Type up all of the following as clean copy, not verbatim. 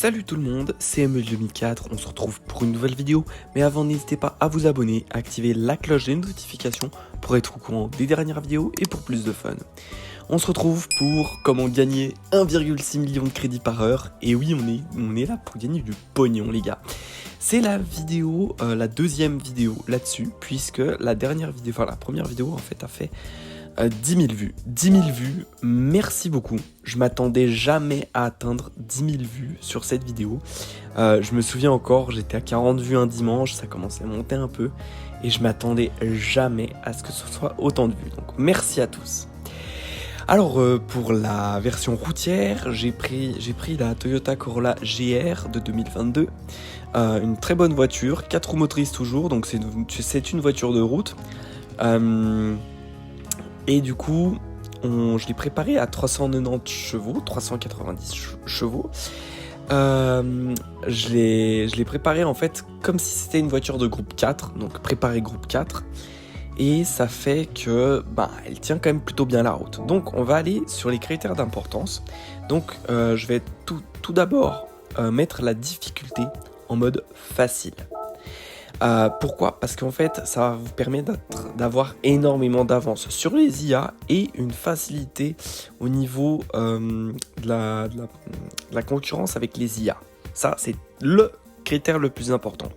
Salut tout le monde, c'est ML2004, on se retrouve pour une nouvelle vidéo, mais avant n'hésitez pas à vous abonner, à activer la cloche des notifications pour être au courant des dernières vidéos et pour plus de fun. On se retrouve pour comment gagner 1,6 million de crédits par heure, et oui on est là pour gagner du pognon les gars. C'est la vidéo, la deuxième vidéo là-dessus, puisque la première vidéo en fait a fait 10 000 vues. 10 000 vues, merci beaucoup. Je m'attendais jamais à atteindre 10 000 vues sur cette vidéo. Je me souviens encore, j'étais à 40 vues un dimanche, ça commençait à monter un peu. Et je m'attendais jamais à ce que ce soit autant de vues. Donc merci à tous. Alors pour la version routière, j'ai pris la Toyota Corolla GR de 2022. Une très bonne voiture, 4 roues motrices toujours, donc c'est une voiture de route. Et du coup, je l'ai préparé à 390 chevaux, 390 chevaux. Je l'ai préparé en fait comme si c'était une voiture de groupe 4, donc préparé groupe 4. Et ça fait que elle tient quand même plutôt bien la route. Donc on va aller sur les critères d'importance. Donc je vais tout d'abord mettre la difficulté en mode facile. Pourquoi ? Parce qu'en fait, ça va vous permettre d'avoir énormément d'avance sur les IA et une facilité au niveau de la concurrence avec les IA. Ça, c'est le critère le plus important.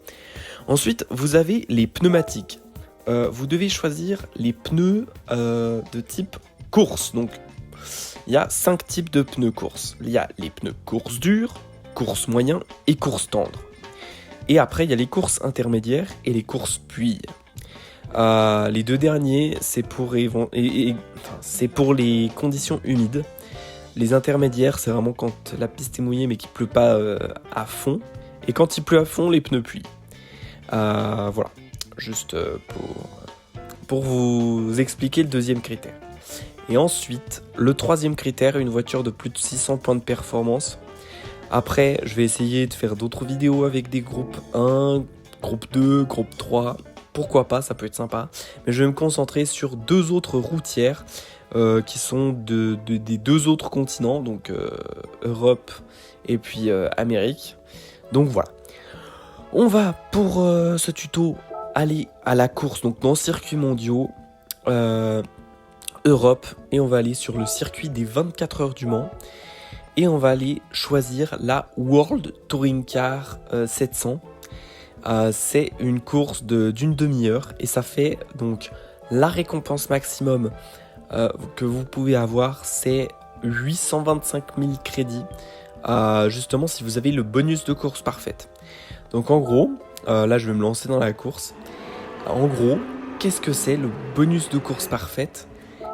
Ensuite, vous avez les pneumatiques. Vous devez choisir les pneus de type course. Donc, il y a 5 types de pneus course. Il y a les pneus course dure, course moyen et course tendre. Et après, il y a les courses intermédiaires et les courses puits. Les deux derniers, c'est pour les conditions humides. Les intermédiaires, c'est vraiment quand la piste est mouillée mais qu'il ne pleut pas à fond. Et quand il pleut à fond, les pneus puits. Voilà, juste pour vous expliquer le deuxième critère. Et ensuite, le troisième critère, une voiture de plus de 600 points de performance. Après, je vais essayer de faire d'autres vidéos avec des groupes 1, groupe 2, groupe 3. Pourquoi pas, ça peut être sympa. Mais je vais me concentrer sur deux autres routières qui sont des deux autres continents, donc Europe et puis Amérique. Donc voilà. On va pour ce tuto aller à la course, donc dans le circuit mondiaux Europe. Et on va aller sur le circuit des 24 heures du Mans. Et on va aller choisir la World Touring Car 700. C'est une course d'une demi-heure et ça fait donc la récompense maximum que vous pouvez avoir, c'est 825 000 crédits. Justement, si vous avez le bonus de course parfaite. Donc en gros, là je vais me lancer dans la course. En gros, qu'est-ce que c'est le bonus de course parfaite ?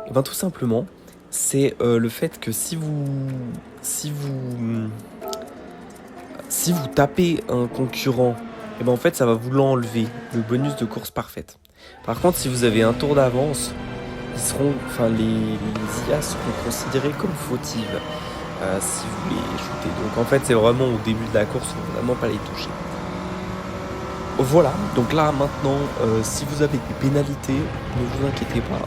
Et bien tout simplement, c'est le fait que si vous tapez un concurrent, et ben en fait ça va vous l'enlever, le bonus de course parfaite. Par contre, si vous avez un tour d'avance, les IA seront considérées comme fautives si vous les shootez. Donc en fait c'est vraiment au début de la course, il ne faut vraiment pas les toucher. Voilà, donc là maintenant, si vous avez des pénalités, ne vous inquiétez pas.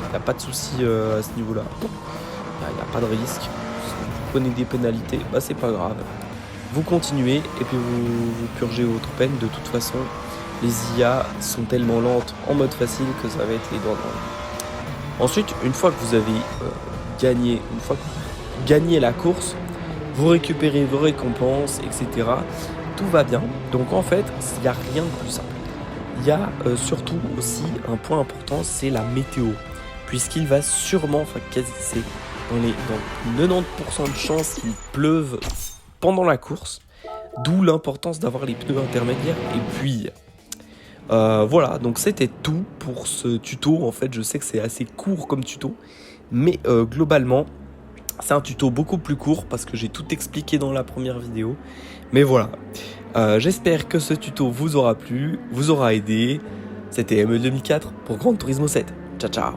Il n'y a pas de souci à ce niveau-là. Il n'y a pas de risque. Si vous prenez des pénalités, c'est pas grave. Vous continuez et puis vous purgez votre peine. De toute façon, les IA sont tellement lentes en mode facile que ça va être les doigts dans le. Ensuite, une fois que vous avez gagné la course, vous récupérez vos récompenses, etc. Tout va bien. Donc en fait, il n'y a rien de plus simple. Il y a surtout aussi un point important, c'est la météo. Puisqu'il va sûrement, c'est dans 90% de chances qu'il pleuve pendant la course, d'où l'importance d'avoir les pneus intermédiaires. Et puis, voilà, donc c'était tout pour ce tuto. En fait, je sais que c'est assez court comme tuto, mais globalement, c'est un tuto beaucoup plus court parce que j'ai tout expliqué dans la première vidéo. Mais voilà, j'espère que ce tuto vous aura plu, vous aura aidé. C'était ML2004 pour Gran Turismo 7. Ciao, ciao.